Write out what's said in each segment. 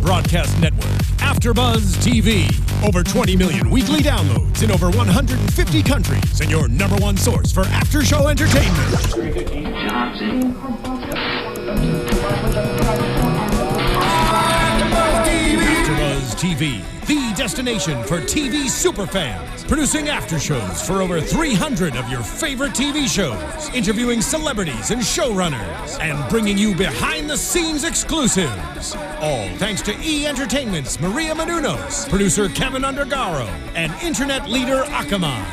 broadcast network, AFTERBUZZ TV. Over 20 million weekly downloads in over 150 countries, and your #1 source for after-show entertainment. AFTERBUZZ TV, the destination for TV superfans. Producing aftershows for over 300 of your favorite TV shows. Interviewing celebrities and showrunners. And bringing you behind-the-scenes exclusives. All thanks to E! Entertainment's Maria Menounos, producer Kevin Undergaro, and internet leader Akamai.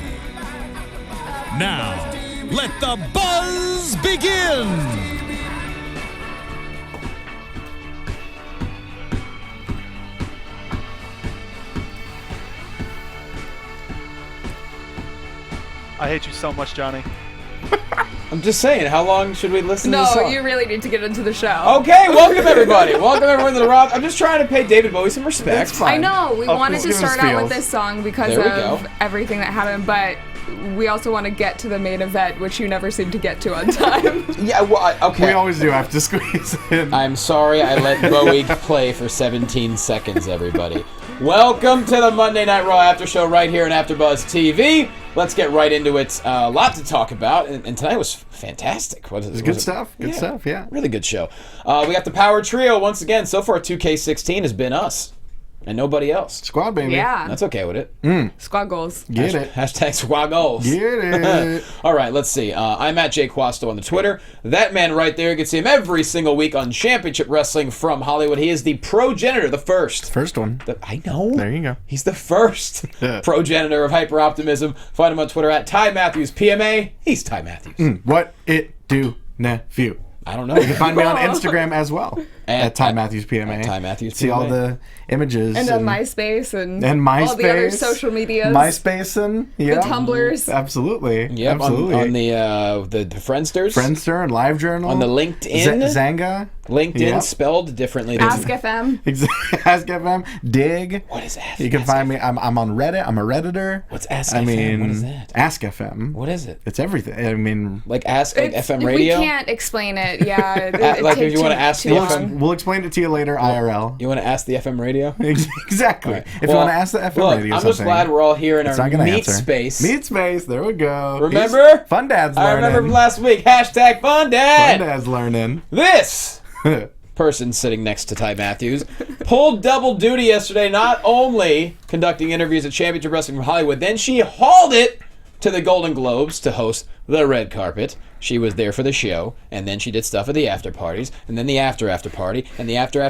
Now, let the buzz begin! I hate you so much, Johnny. I'm just saying, how long should we listen to this song? No, you really need to get into the show. Okay, welcome everybody. Welcome everyone to the Raw. I'm just trying to pay David Bowie some respect. I know, we wanted to start out with this song because of everything that happened, but we also want to get to the main event, which you never seem to get to on time. Yeah, well, okay. We always do have to squeeze in. I'm sorry I let Bowie play for 17 seconds, everybody. Welcome to the Monday Night Raw After Show right here on AfterBuzz TV. Let's get right into it. A lot to talk about, and tonight was fantastic. It's good stuff. Good stuff, yeah. Really good show. We got the Power Trio once again. So far, 2K16 has been us. And nobody else. Squad, baby. Yeah. That's okay with it. Squad goals. Get it. Hashtag squad goals. Get it. All right, let's see. I'm at Loquasto on the Twitter. That man right there, you can see him every single week on Championship Wrestling from Hollywood. He is the progenitor, the first. First one. I know. There you go. He's the first progenitor of Hyper Optimism. Find him on Twitter at Ty Matthews PMA. He's Ty Matthews. What it do, nephew? I don't know. You can find me on Instagram as well. At Ty Matthews PMA. Ty Matthews PMA. See all the images. And on MySpace and MySpace, all the other social medias. MySpace and the Tumblrs. Absolutely. Yep, absolutely. On the Friendsters. Friendster and LiveJournal. On the LinkedIn. Zanga. LinkedIn spelled differently. Ask FM. Ask FM. Dig. What is Ask? You can find me. I'm on Reddit. I'm a Redditor. What's Ask FM? What is that? Ask FM. What is it? It's everything. I mean, like Ask FM radio. We can't explain it. Yeah. Like if you want to ask the FM, we'll explain it to you later. IRL. You want to ask the FM radio? Exactly. Right. If you want to ask the FM radio, I'm just glad we're all here in our meat space. Meat space. There we go. Remember? Fun Dad's learning. I remember from last week. Hashtag Fun Dad. Fun Dad's learning. This person sitting next to Ty Matthews pulled double duty yesterday, not only conducting interviews at Championship Wrestling from Hollywood, then she hauled it to the Golden Globes to host the red carpet. She was there for the show, and then she did stuff at the after parties, and then the after party, and the after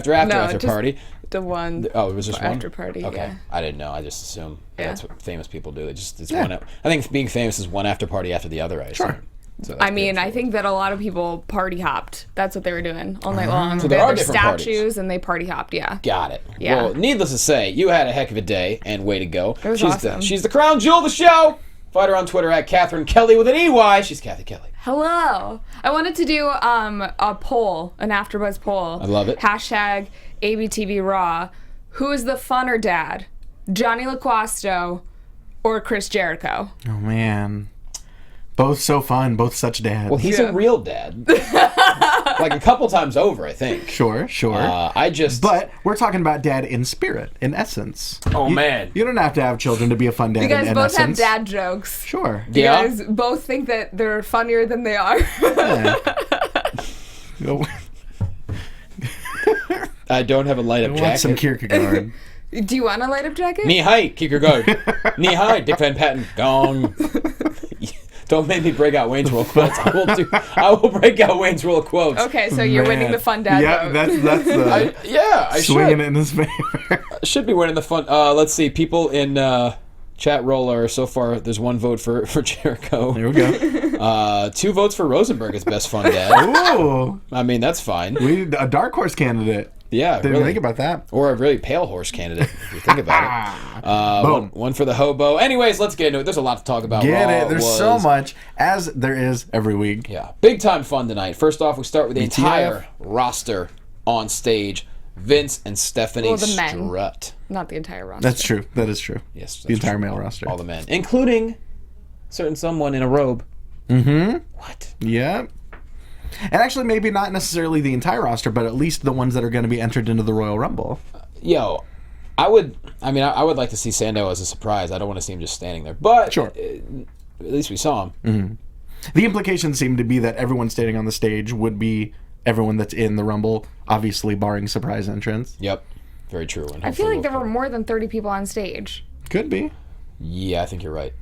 party. The one. Oh, it was just one after party. Okay, yeah. I didn't know. I just assume that's what famous people do. It's Yeah. one. I think being famous is one after party after the other. I assume. Sure. So I mean, I think that a lot of people party hopped. That's what they were doing all night long. So they there had are their different statues parties. and they party hopped. Yeah. Got it. Yeah. Well, needless to say, you had a heck of a day, and way to go. It was awesome. She's the crown jewel of the show. Find her on Twitter at Catherine Kelley with an EY. She's Cathy Kelley. Hello. I wanted to do a poll, an AfterBuzz poll. I love it. Hashtag ABTV Raw. Who is the funner dad? Johnny Loquasto or Chris Jericho? Oh, man. Both so fun. Both such dads. Well, he's a real dad. Like a couple times over, I think. Sure. But we're talking about dad in spirit, in essence. Oh, man. You don't have to have children to be a fun dad You guys in both have essence. dad jokes. Sure. You guys both think that they're funnier than they are. Yeah. I don't have a light-up jacket. Want some Kierkegaard. Do you want a light-up jacket? Knee high, Kierkegaard. Knee high, Dick Van Patten. Gong. Don't make me break out Wayne's World quotes. I will break out Wayne's World quotes. Okay, so you're winning the fun dad vote. That's I swinging should. it in his favor. Should be winning the fun. Let's see. People in chat roll are so far. There's one vote for Jericho. There we go. 2 votes for Rosenberg as best fun dad. Ooh. I mean, that's fine. We need a dark horse candidate. Yeah, Didn't really. think about that. Or a really pale horse candidate, if you think about it. One for the hobo. Anyways, let's get into it. There's a lot to talk about. There's so much, as there is every week. Yeah, big time fun tonight. First off, we start with the entire roster on stage. Vince and Stephanie the men. Strutt. Not the entire roster. That's true. That is true. Yes, the entire male roster. All the men, including certain someone in a robe. Mm-hmm. What? Yeah. And actually, maybe not necessarily the entire roster, but at least the ones that are going to be entered into the Royal Rumble. I would like to see Sandow as a surprise. I don't want to see him just standing there. But sure. At least we saw him. Mm-hmm. The implication seemed to be that everyone standing on the stage would be everyone that's in the Rumble, obviously barring surprise entrance. Yep. Very true. And I feel like there were more than 30 people on stage. Could be. Yeah, I think you're right.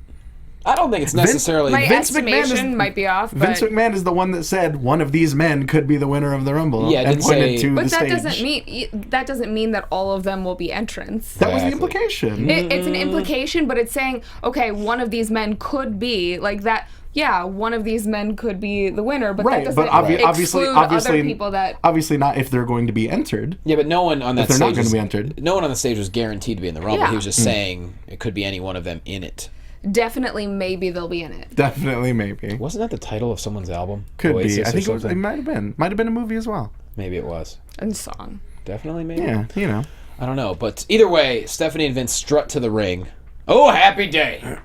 I don't think it's necessarily... My estimation might be off, but... Vince McMahon is the one that said one of these men could be the winner of the Rumble. Yeah, and pointed to the stage. That doesn't mean that all of them will be entrants. That was the implication. It's an implication, but it's saying, okay, one of these men could be like that. Yeah, one of these men could be the winner, but that doesn't exclude other people that... Obviously not if they're going to be entered. Yeah, but no one on that stage... If they're not going to be entered. No one on the stage was guaranteed to be in the Rumble. Yeah. He was just saying it could be any one of them in it. Definitely, maybe they'll be in it. Definitely, maybe. Wasn't that the title of someone's album? Could be. I think it might have been. Might have been a movie as well. Maybe it was. And song. Definitely, maybe. Yeah, I don't know, but either way, Stephanie and Vince strut to the ring. Oh, happy day!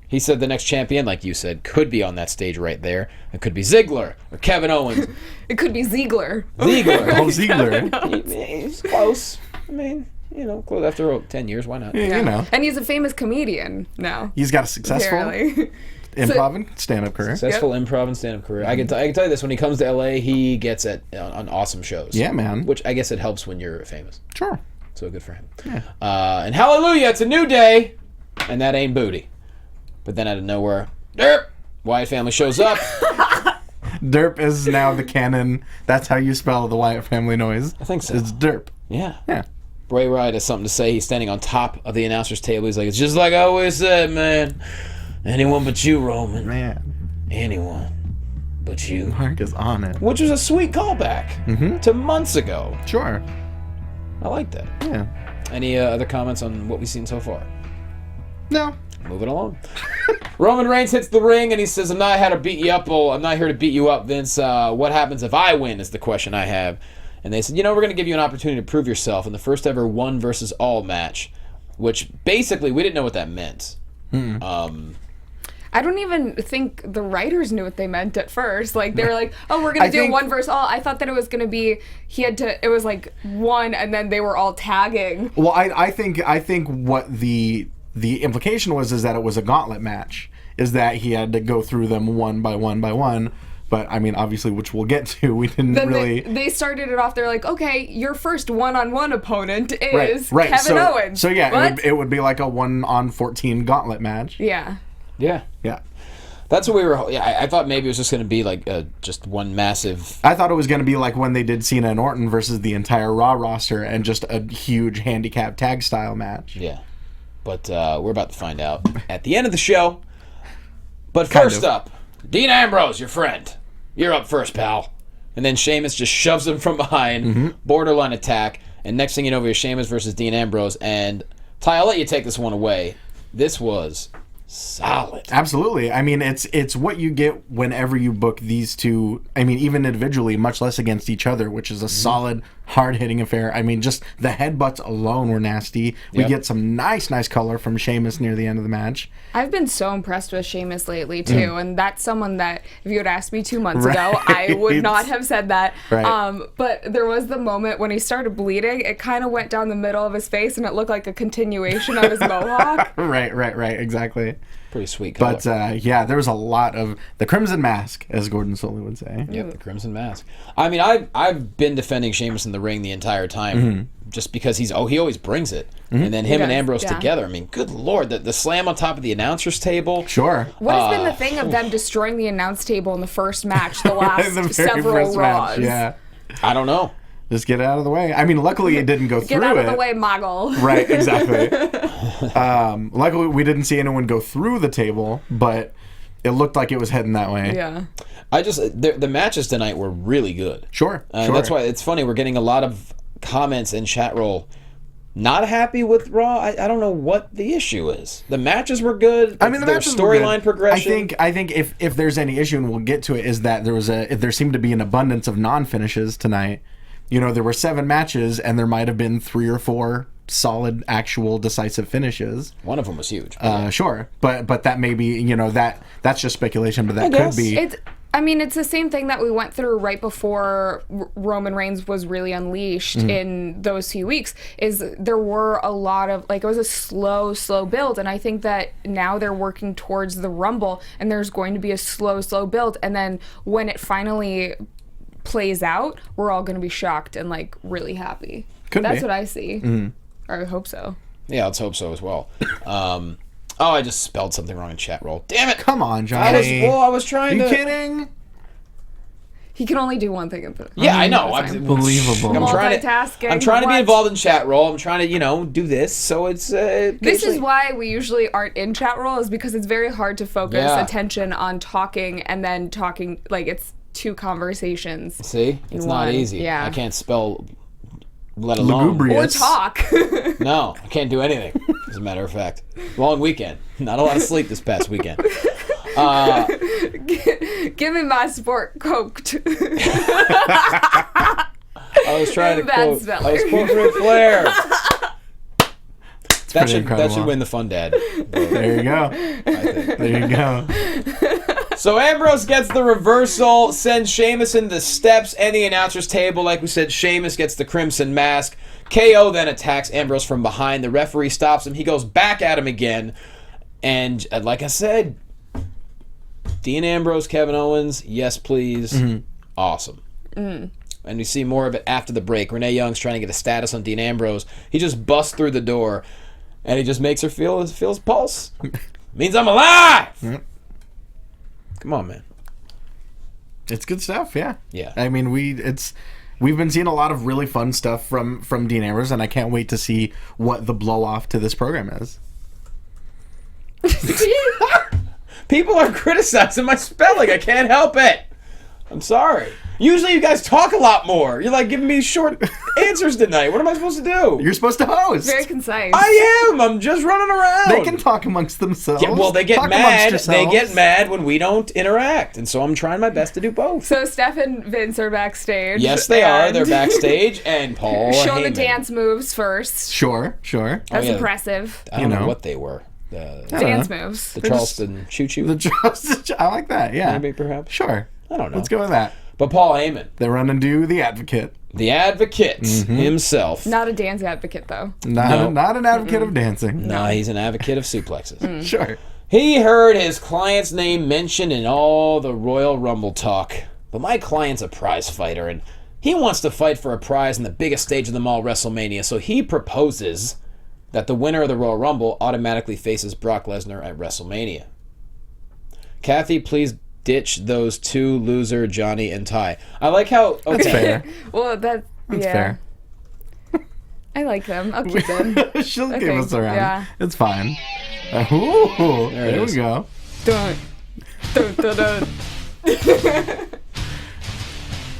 He said the next champion, like you said, could be on that stage right there. It could be Ziggler or Kevin Owens. It could be Ziegler. Ziegler. He's close. I mean... close after 10 years, why not? Yeah. And he's a famous comedian now. He's got a successful improv and stand-up career. Successful improv and stand-up career. I can tell you this, when he comes to LA, he gets it on awesome shows. Yeah, man. Which I guess it helps when you're famous. Sure. So good for him. Yeah. And hallelujah, it's a new day, and that ain't booty. But then out of nowhere, derp, Wyatt family shows up. Derp is now the canon. That's how you spell the Wyatt family noise. I think so. It's derp. Yeah. Yeah. Bray Wyatt has something to say. He's standing on top of the announcer's table. He's like, it's just like I always said, man. Anyone but you, Roman. Man. Anyone but you. Mark is on it. Which was a sweet callback to months ago. Sure. I like that. Yeah. Any other comments on what we've seen so far? No. Moving along. Roman Reigns hits the ring and he says, I'm not here to beat you up. I'm not here to beat you up, Vince. What happens if I win is the question I have. And they said, we're going to give you an opportunity to prove yourself in the first ever one versus all match, which basically we didn't know what that meant. I don't even think the writers knew what they meant at first. Like, they were like, oh, we're going to do one versus all. I thought that it was going to be, it was like one, and then they were all tagging. Well, I think what the implication was is that it was a gauntlet match, is that he had to go through them one by one by one. But, I mean, obviously, which we'll get to, we didn't then really... They started it off, they're like, okay, your first one-on-one opponent is Kevin Owens. So, yeah, it would be like a 1-on-14 gauntlet match. Yeah. Yeah. Yeah. That's what we were... Yeah, I thought maybe it was just going to be like just one massive... I thought it was going to be like when they did Cena and Orton versus the entire Raw roster and just a huge handicap tag style match. Yeah. But we're about to find out at the end of the show. But first up... Dean Ambrose, your friend. You're up first, pal. And then Sheamus just shoves him from behind. Borderline attack. And next thing you know, we have Sheamus versus Dean Ambrose. And Ty, I'll let you take this one away. This was solid. Absolutely. I mean, it's what you get whenever you book these two. I mean, even individually, much less against each other, which is a solid, hard-hitting affair. I mean, just the headbutts alone were nasty. We get some nice color from Sheamus near the end of the match. I've been so impressed with Sheamus lately, too. And that's someone that, if you had asked me 2 months ago, I would not have said that. Right. But there was the moment when he started bleeding. It kind of went down the middle of his face, and it looked like a continuation of his mohawk. Right. Exactly. Pretty sweet color. But, yeah, there was a lot of the Crimson Mask, as Gordon Soley would say. Yep, the Crimson Mask. I mean, I've been defending Sheamus in the ring the entire time just because he always brings it. And then him and Ambrose together. I mean, good Lord, the slam on top of the announcer's table. Sure. What has been the thing of them destroying the announce table in the first match, the last several Raws? Yeah. I don't know. Just get it out of the way. I mean, luckily it didn't go through it. Get out of the way, Moggle. Right, exactly. Luckily we didn't see anyone go through the table, but it looked like it was heading that way. Yeah. The matches tonight were really good. Sure. That's why it's funny. We're getting a lot of comments in chat roll. Not happy with Raw. I don't know what the issue is. The matches were good. I mean, the matches storyline progression. I think if there's any issue, and we'll get to it, is that there seemed to be an abundance of non-finishes tonight. There were 7 matches, and there might have been 3 or 4 solid, actual, decisive finishes. One of them was huge. Sure, but that may be that's just speculation, but that could be. I mean, it's the same thing that we went through right before Roman Reigns was really unleashed in those few weeks, is there were a lot of, like, it was a slow build, and I think that now they're working towards the Rumble, and there's going to be a slow build, and then when it finally plays out, we're all going to be shocked and, like, really happy. That's what I see. Or I hope so. Yeah, let's hope so as well. I just spelled something wrong in chat roll. Damn it! Come on, Johnny. I was trying to... Are you kidding? He can only do one thing at the Yeah, I know. Unbelievable. I'm trying to be involved in chat roll. I'm trying to, do this. So it's... This is why we usually aren't in chat roll, is because it's very hard to focus attention on talking and then talking, like, it's two conversations. See? It's not easy. Yeah. I can't spell... let alone Lugubrious. Or talk. No, I can't do anything, as a matter of fact. Long weekend. Not a lot of sleep this past weekend. Give me my sport coked. I was trying to quote... speller. I was quoting Ric Flair. That incredible. should win the Fun Dad. There you go. There you go. So Ambrose gets the reversal, sends Sheamus into the steps and the announcer's table. Like we said, Sheamus gets the crimson mask. KO then attacks Ambrose from behind. The referee stops him. He goes back at him again. And like I said, Dean Ambrose, Kevin Owens, yes please. Awesome. And we see more of it after the break. Renee Young's trying to get a status on Dean Ambrose. He just busts through the door, and he just makes her feel his pulse. Means I'm alive! Yep. Come on, man. It's good stuff, yeah. Yeah. I mean, we've been seeing a lot of really fun stuff from Dean Ambrose, and I can't wait to see what the blow off to this program is. People are criticizing my spelling. I can't help it. I'm sorry. Usually you guys talk a lot more. You're like giving me short answers tonight. What am I supposed to do? You're supposed to host. Very concise. I am. I'm just running around. They can talk amongst themselves. Yeah, well, they get Talk mad. amongst They yourselves. get mad when we don't interact, and so I'm trying my best to do both. So Steph and Vince are backstage. Yes, they are. and They're backstage, and Paul Show the Heyman. dance moves first. Sure. That's yeah. impressive. I don't know know. what they were. Dance moves. The Charleston choo-choo. I like that, yeah. Maybe, perhaps. Sure. I don't know. Let's go with that. But Paul Heyman, They run and do the advocate. the advocate himself. Not a dance advocate, though. Not an advocate of dancing. No, he's an advocate of suplexes. Sure. He heard his client's name mentioned in all the Royal Rumble talk. But my client's a prize fighter, and he wants to fight for a prize in the biggest stage of them all, WrestleMania. So he proposes that the winner of the Royal Rumble automatically faces Brock Lesnar at WrestleMania. Cathy, please ditch those two loser, Jonny and Ty. I like how... Okay. That's fair. Well, That's yeah. fair. I like them. I'll keep them. She'll give Okay, us a round. yeah. It's fine. Ooh, There it there we is. go. Dun, dun, dun, dun.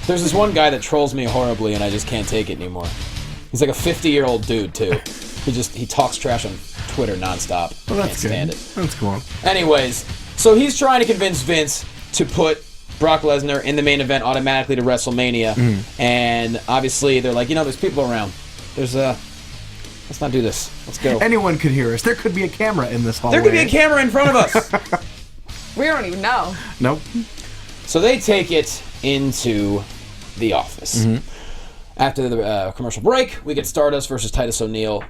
There's this one guy that trolls me horribly, and I just can't take it anymore. He's like a 50-year-old dude, too. He talks trash on Twitter nonstop. Well, Can't that's good. stand it. That's cool. Anyways, so he's trying to convince Vince to put Brock Lesnar in the main event automatically to WrestleMania. And obviously they're like, there's people around. Let's not do this. Let's go. Anyone could hear us. There could be a camera in this hallway. There could be a camera in front of us. We don't even know. Nope. So they take it into the office. After the commercial break, we get Stardust versus Titus O'Neil.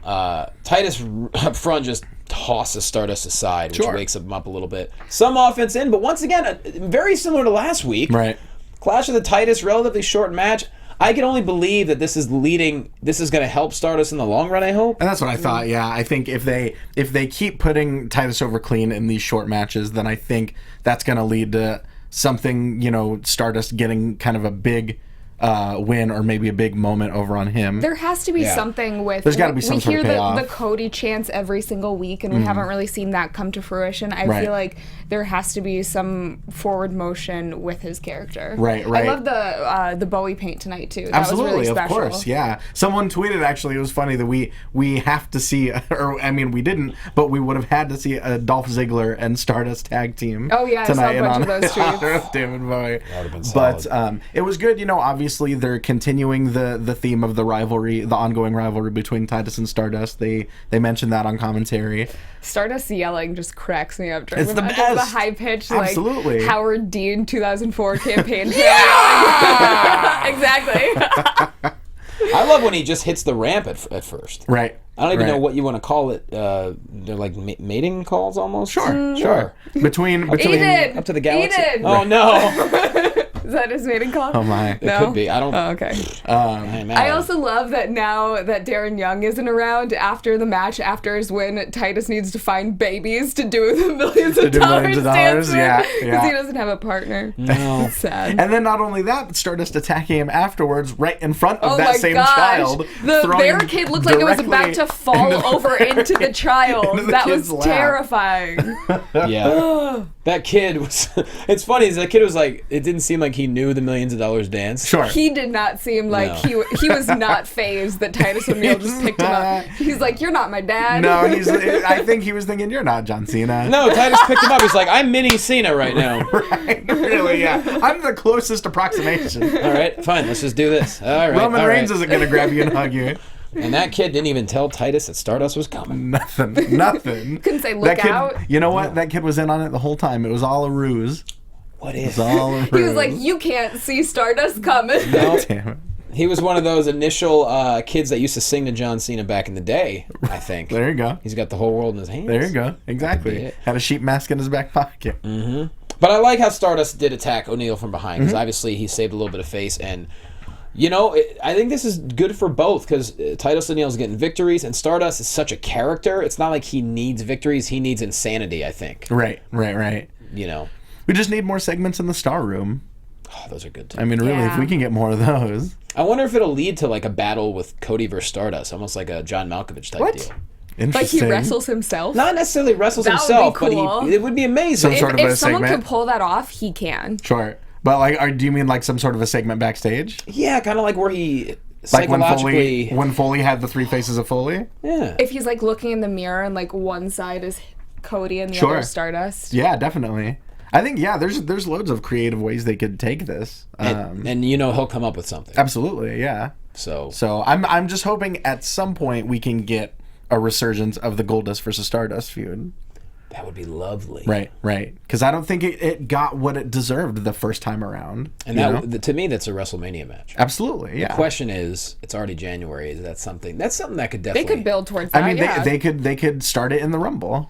Titus up front just tosses Stardust aside, which Sure. wakes him up a little bit. Some offense in, but once again, very similar to last week. Right. Clash of the Titus, relatively short match. I can only believe that this is going to help Stardust in the long run, I hope. And that's what I thought. Yeah, I think if they keep putting Titus over clean in these short matches, then I think that's going to lead to something, Stardust getting kind of a big win or maybe a big moment over on him. There has to be something with... There's gotta be some sort of payoff. We hear the Cody chants every single week, and we haven't really seen that come to fruition. I Right. feel like there has to be some forward motion with his character. Right. I love the Bowie paint tonight, too. That Absolutely, was really of special. course, yeah. Someone tweeted, actually, it was funny that we have to see, we didn't, but we would have had to see a Dolph Ziggler and Stardust tag team. Oh, yeah, I saw tonight a bunch of those tweets. honor of David Bowie. That would have been But solid. it was good, obviously. obviously they're continuing the theme of the rivalry, the ongoing rivalry between Titus and Stardust. They mentioned that on commentary. Stardust yelling just cracks me up during It's the matches. best. The high pitched, Absolutely. like Howard Dean 2004 campaign. Exactly. I love when he just hits the ramp at first. Right. I don't even right. know what you want to call it. They're like mating calls almost. Sure. Between Eden! Up to the galaxy. Eden! Oh no. Is that his mating call? Oh my. It No? could be. I don't. Oh, okay. I I also love that now that Darren Young isn't around, after the match, after his win, Titus needs to find babies to do the millions of dollars dance with, yeah. because he doesn't have a partner. No. It's sad. And then not only that, but Stardust attacking him afterwards, right in front of Oh that my same gosh. child. The throwing barricade looked like it was about to fall over into the child. into the That kid's was lap. terrifying. Yeah. That kid was. It's funny. Is that kid was like. It didn't seem like he knew the millions of dollars dance. Sure. He did not seem like he was not phased that Titus O'Neil just picked him up. He's like, "You're not my dad." No, I think he was thinking, "You're not John Cena." No, Titus picked him up. He's like, I'm mini Cena right now. Right? Really? Yeah. I'm the closest approximation. All right, fine. Let's just do this. All right. Roman all Reigns right. isn't gonna grab you and hug you. And that kid didn't even tell Titus that Stardust was coming. Nothing. Couldn't say, "Look that kid, out." You know what? That kid was in on it the whole time. It was all a ruse. What It is? was all a ruse. He was like, "You can't see Stardust coming." No. Damn it. He was one of those initial kids that used to sing to John Cena back in the day, I think. There you go. He's got the whole world in his hands. There you go. Exactly. Could be it. Had a sheep mask in his back pocket. But I like how Stardust did attack O'Neil from behind, because Mm-hmm. obviously he saved a little bit of face. And, you know, I think this is good for both, because Titus O'Neil's getting victories, and Stardust is such a character. It's not like he needs victories. He needs insanity, I think. Right. You know. We just need more segments in the Star Room. Oh, those are good, too. I mean, really, if Yeah. we can get more of those. I wonder if it'll lead to, like, a battle with Cody versus Stardust, almost like a John Malkovich type What? deal. Like Interesting. he wrestles himself. Not necessarily wrestles That would himself, be cool. but it would be amazing. Some sort of If a someone segment. could pull that off, he can. Sure. But, like, do you mean, like, some sort of a segment backstage? Yeah, kind of like where he Like psychologically... when Foley had the three faces of Foley? Yeah. If he's like looking in the mirror and like one side is Cody and the Sure. other is Stardust. Yeah, definitely. I think, yeah, there's loads of creative ways they could take this. And you know he'll come up with something. Absolutely, yeah. So So I'm just hoping at some point we can get a resurgence of the Goldust versus Stardust feud. that would be lovely. Right. Because I don't think it got what it deserved the first time around. And you know? to me, that's a WrestleMania match. Absolutely, yeah. Question is, it's already January. Is that something? That's something that could They definitely. could build towards that. I mean, yeah. they could start it in the Rumble.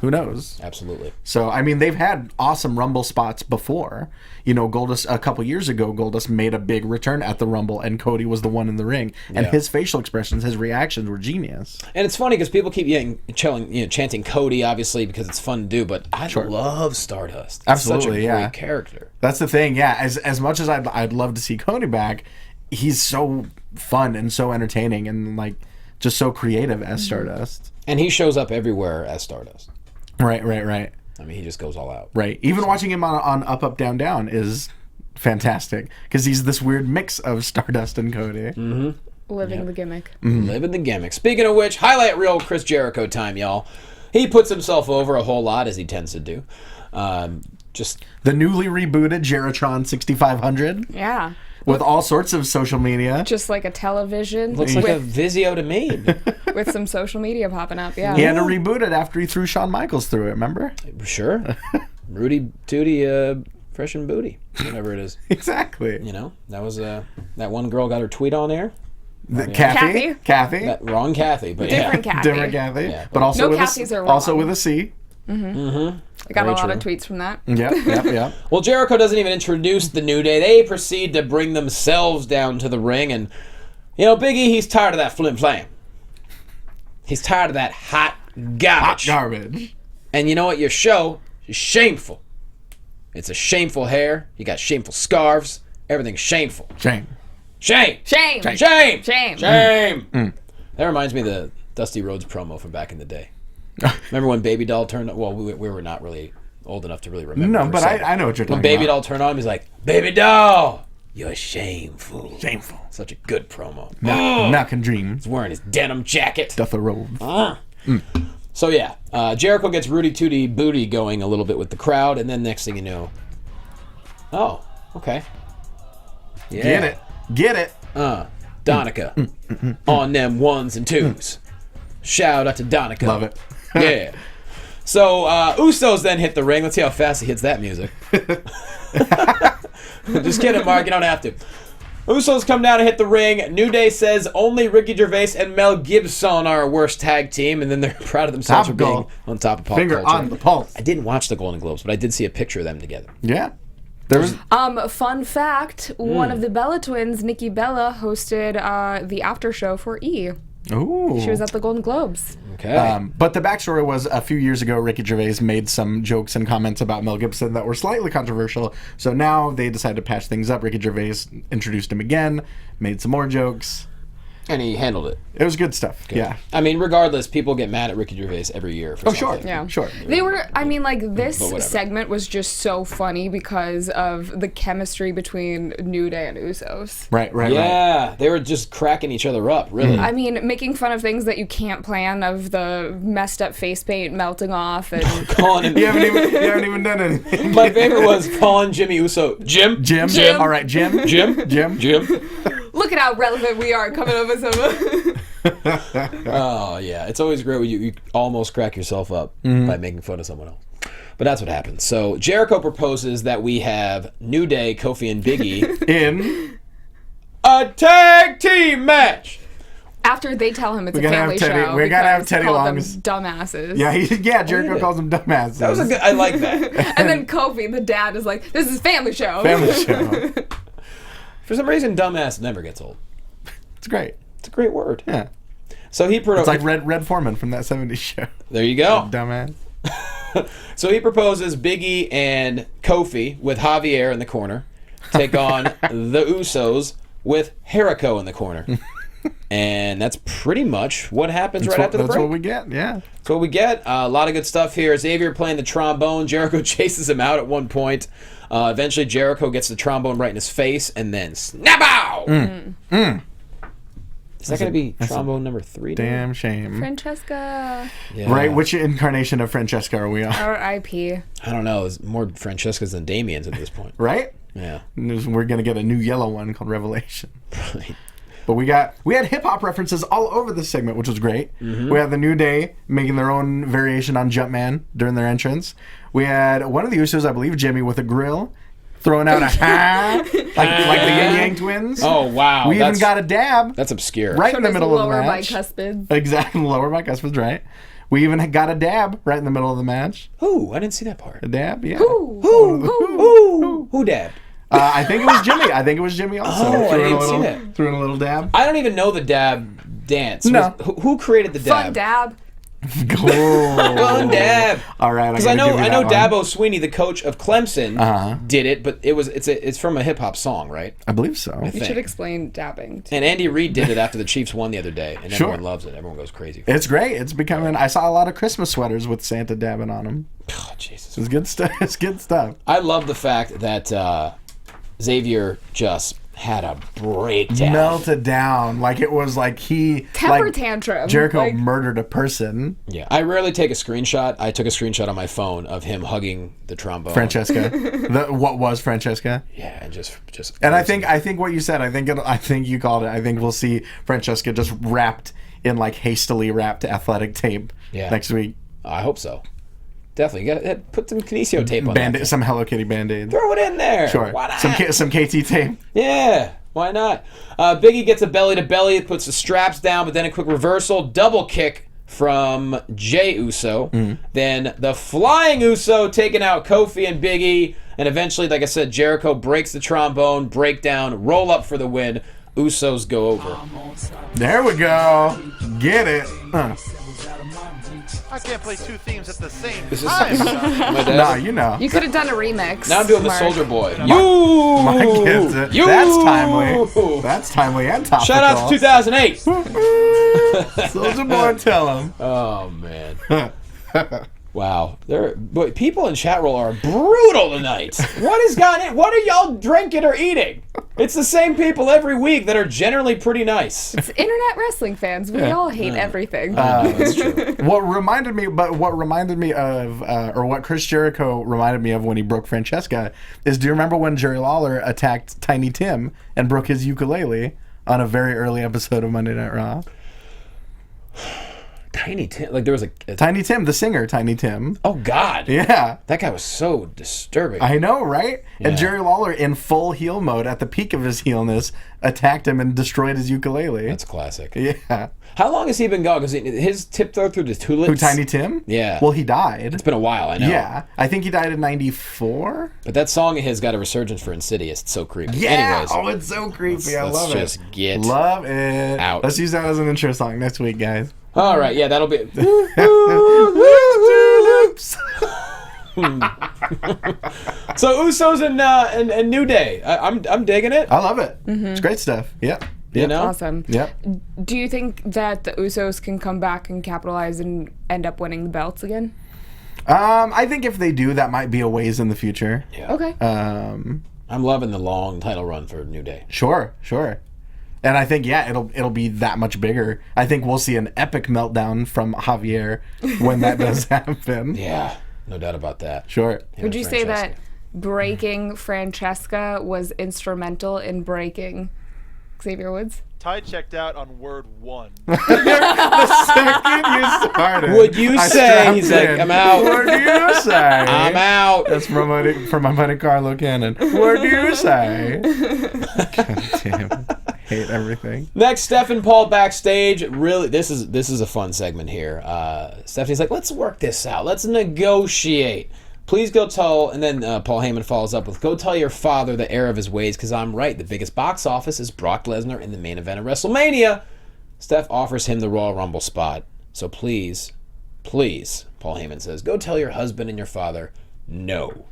Who knows? Absolutely. So, I mean, they've had awesome Rumble spots before. You know, Goldust, a couple years ago, Goldust made a big return at the Rumble, and Cody was the one in the ring. And Yeah. his facial expressions, his reactions were genius. And it's funny because people keep chanting Cody, obviously, because it's fun to do. But I love Stardust. It's Absolutely, such a yeah. great character. That's the thing, yeah. As much as I'd love to see Cody back, he's so fun and so entertaining and, like, just so creative as Stardust. And he shows up everywhere as Stardust. Right. I mean, he just goes all out. Right. Even watching him on Up, Up, Down, Down is fantastic because he's this weird mix of Stardust and Cody. living the gimmick. Living the gimmick. Speaking of which, highlight reel Chris Jericho time, y'all. He puts himself over a whole lot, as he tends to do. Just The newly rebooted Jeritron 6500 Yeah. with all sorts of social media. Just like a television looks like a with, Vizio to me. with some social media popping up. Yeah. He had to reboot it after he threw Shawn Michaels through it, remember? Sure. Rudy Tootie, fresh and booty, whatever it is. Exactly. You know, that was that one girl got her tweet on air. Kathy. That wrong Kathy, but Different yeah. Kathy. Different Kathy. Yeah. But also No with Kathys a, are also wrong. with a C. I got Very a lot of true. tweets from that. Yep. Well, Jericho doesn't even introduce the New Day. They proceed to bring themselves down to the ring, and you know, Big E, he's tired of that flim flam. He's tired of that hot garbage. Garbage. And you know what? Your show is shameful. It's a shameful hair. You got shameful scarves. Everything's shameful. Shame. Shame. Shame. Shame. Shame. Shame. That reminds me of the Dusty Rhodes promo from back in the day. Remember when Baby Doll turned on? Well, we were not really old enough to really remember. No, per but se. I know what you're talking When Baby about. Doll turned on, he's like, Baby Doll, you're shameful. Shameful. Such a good promo. Knock and dream. He's wearing his denim jacket. Doth a robe. So yeah, Jericho gets Rudy Tootie Booty going a little bit with the crowd, and then next thing you know, oh, okay. Yeah. Get it. Donica. On them ones and twos. Shout out to Donica. Love it. Yeah. So, Usos then hit the ring. Let's see how fast he hits that music. Just kidding, Mark. You don't have to. Usos come down and hit the ring. New Day says only Ricky Gervais and Mel Gibson are a worst tag team, and then they're proud of themselves for being on top of pop Finger culture. on the pulse. I didn't watch the Golden Globes, but I did see a picture of them together. Yeah. There was Fun fact, one of the Bella twins, Nikki Bella, hosted the after show for E! Ooh. She was at the Golden Globes. Okay. But the backstory was a few years ago, Ricky Gervais made some jokes and comments about Mel Gibson that were slightly controversial. So now they decided to patch things up. Ricky Gervais introduced him again, made some more jokes. And he handled it. It was good stuff. Good. Yeah. I mean, regardless, people get mad at Ricky Gervais every year for Sure. something. Yeah. Sure. They were, I mean, like, this But whatever. segment was just so funny because of the chemistry between New Day and Usos. Right. Yeah, they were just cracking each other up, really. I mean, making fun of things that you can't plan, of the messed up face paint melting off, and Calling him. You haven't even done anything. My favorite was calling Jimmy Uso Jim. Jim. All right, Jim. Jim. look at how relevant we are coming up with some. Oh yeah, it's always great when you almost crack yourself up by making fun of someone else. But that's what happens. So Jericho proposes that we have New Day, Kofi, and Big E In. a tag team match. After they tell him it's a gotta have family Teddy- show, we gotta have because Teddy he called Long's- them dumbasses. Yeah, Jericho did. calls him dumbasses. That was a good. I like that. And then Kofi, the dad, is like, "This is family show." family show. For some reason, dumbass never gets old. It's great. It's a great word. Yeah. So he It's like Red Foreman from that 70s show. There you go. Dumbass. So he proposes Big E and Kofi with Javier in the corner take on the Usos with Jericho in the corner. And that's pretty much what happens after the break. That's what we get, yeah. That's what we get. A lot of good stuff here. Xavier playing the trombone. Jericho chases him out at one point. Eventually, Jericho gets the trombone right in his face, and then snap-ow! Is that going to be trombone number 3? Damn shame. Francesca. Yeah. Right, which incarnation of Francesca are we on? R.I.P. I don't know. There's more Francescas than Damien's at this point. Right? Yeah. We're going to get a new yellow one called Revelation. Right. But we had hip-hop references all over this segment, which was great. We had the New Day making their own variation on Jumpman during their entrance. We had one of the Usos, I believe, Jimmy, with a grill, throwing out a ha, like the Yin Yang Twins. Oh, wow. We even got a dab That's obscure. right in the middle of the Lower match. bicuspids. Exactly, lower bicuspids, right. We even got a dab right in the middle of the match. Who? I didn't see that part. A dab, yeah. Who dabbed? I think it was Jimmy. I think it was Jimmy also. Oh, I didn't see that. Threw in a little dab. I don't even know the dab dance. No. Who created the dab? Fun dab. Fun dab. All right, Because I know Dabo Sweeney, the coach of Clemson, did it, but it's from a hip hop song, right? I believe so. You think. should explain dabbing. And Andy Reid did it after the Chiefs won the other day, and Sure. everyone loves it. Everyone goes crazy. It's great. It's becoming. I saw a lot of Christmas sweaters with Santa dabbing on them. Oh, Jesus. It's good stuff. It's good stuff. I love the fact that Xavier just had a breakdown. Melted down like it was like he Temper like tantrum. Jericho Like- murdered a person. Yeah, I rarely take a screenshot. I took a screenshot on my phone of him hugging the trombone. Francesca, what was Francesca? Yeah, and just. And I think what you said. I think you called it. I think we'll see Francesca just wrapped in like hastily wrapped athletic tape next week. I hope so. Definitely. You gotta put some Kinesio tape on that. Some Hello Kitty Band-Aid. Throw it in there. Sure. Why not? Some KT tape. Yeah, why not? Biggie gets a belly to belly, puts the straps down, but then a quick reversal, double kick from Jey Uso. Then the flying Uso taking out Kofi and Biggie, and eventually, like I said, Jericho breaks the trombone, breakdown, roll up for the win. Usos go over. There we go. Get it. I can't play two themes at the same This is time. my dad. Nah, you know. You could have done a remix. Now I'm doing the Mark. Soldier Boy. Mike gets it. You. That's timely. That's timely and topical. Shout out to 2008. Soldier Boy, tell him. Oh man. Wow, but people in chat roll are brutal tonight. What has gotten in? What are y'all drinking or eating? It's the same people every week that are generally pretty nice. It's internet wrestling fans. We all hate everything. That's true. What reminded me of, or what Chris Jericho reminded me of when he broke Francesca is, do you remember when Jerry Lawler attacked Tiny Tim and broke his ukulele on a very early episode of Monday Night Raw? Tiny Tim, like there was a Tiny Tim, the singer, Tiny Tim. Oh God, Yeah. that guy was so disturbing. I know, right? Yeah. And Jerry Lawler, in full heel mode, at the peak of his heelness, attacked him and destroyed his ukulele. That's classic. Yeah. How long has he been gone? Because his tiptoe through the tulips. Who, Tiny Tim? Yeah. Well, he died. It's been a while, I know. Yeah. I think he died in 94. But that song of his got a resurgence for Insidious. It's so creepy. Yeah. Anyways, Oh, it's so creepy. I let's love just it. get Love it. out. Let's use that as an intro song next week, guys. all right, yeah, that'll be. So Usos and New Day. I'm digging it. I love it. It's great stuff. Yep. You know. Awesome. Yep. Do you think that the Usos can come back and capitalize and end up winning the belts again? I think if they do, that might be a ways in the future. Yeah. Okay. I'm loving the long title run for New Day. Sure. And I think, yeah, it'll be that much bigger. I think we'll see an epic meltdown from Javier when that does happen. Yeah, no doubt about that. Sure. Him Would and you say that Francesca. breaking Francesca was instrumental in breaking Xavier Woods? Ty checked out on word 1. The second you started, Would you I say strapped he's like, in. I'm out. What do you say? I'm out. That's from my buddy Carlo Cannon. What do you say? God damn. Hate everything. Next, Steph and Paul backstage. Really, this is a fun segment here. Stephanie's like, let's work this out. Let's negotiate. Please go tell, and then Paul Heyman follows up with, go tell your father the error of his ways, because I'm right. The biggest box office is Brock Lesnar in the main event of WrestleMania. Steph offers him the Royal Rumble spot. So please, Paul Heyman says, go tell your husband and your father no.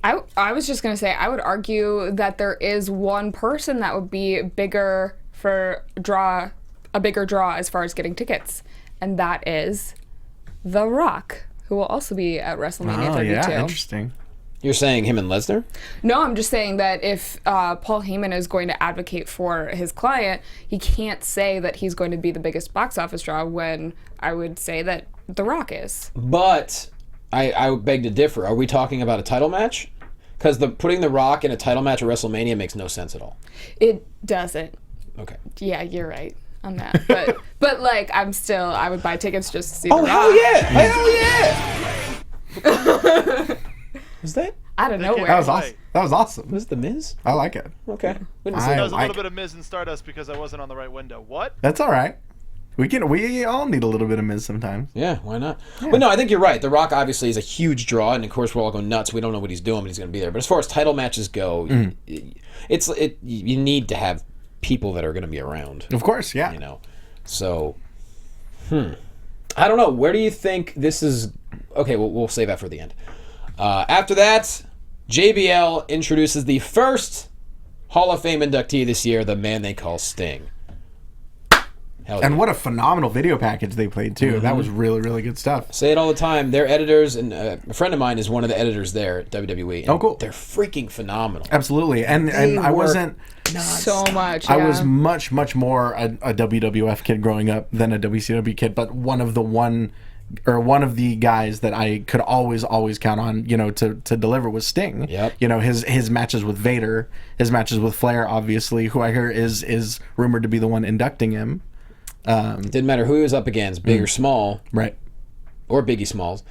I was just going to say, I would argue that there is one person that would be bigger for a bigger draw as far as getting tickets, and that is The Rock, who will also be at WrestleMania 32. Yeah, interesting. You're saying him and Lesnar? No, I'm just saying that if Paul Heyman is going to advocate for his client, he can't say that he's going to be the biggest box office draw when I would say that The Rock is. But I would beg to differ. Are we talking about a title match? Because putting The Rock in a title match at WrestleMania makes no sense at all. It doesn't. Okay. Yeah, you're right on that. But like, I would buy tickets just to see Oh, The hell Rock. yeah! Hell yeah! Was that? Out of nowhere. That was awesome. That was awesome. Was The Miz? I like it. Okay. Wouldn't say I There was a like little bit of Miz and Stardust because I wasn't on the right window. What? That's all right. We all need a little bit of Miz sometimes. Yeah, why not? But no, I think you're right. The Rock obviously is a huge draw, and of course we're all going nuts. We don't know what he's doing, but he's going to be there. But as far as title matches go, you need to have people that are going to be around. Of course, yeah. You know, so I don't know. Where do you think this is? Okay, we'll save that for the end. After that, JBL introduces the first Hall of Fame inductee this year, the man they call Sting. Hell yeah. And what a phenomenal video package they played too. That was really, really good stuff. Say it all the time. Their editors, and a friend of mine is one of the editors there at WWE. And Oh, cool. They're freaking phenomenal. Absolutely. And I work wasn't. So much. I yeah. was much more a WWF kid growing up than a WCW kid, but one of the guys that I could always count on, to deliver was Sting. Yep. His matches with Vader, his matches with Flair, obviously, who I hear is rumored to be the one inducting him. Didn't matter who he was up against, big or small, Right. or Biggie Smalls.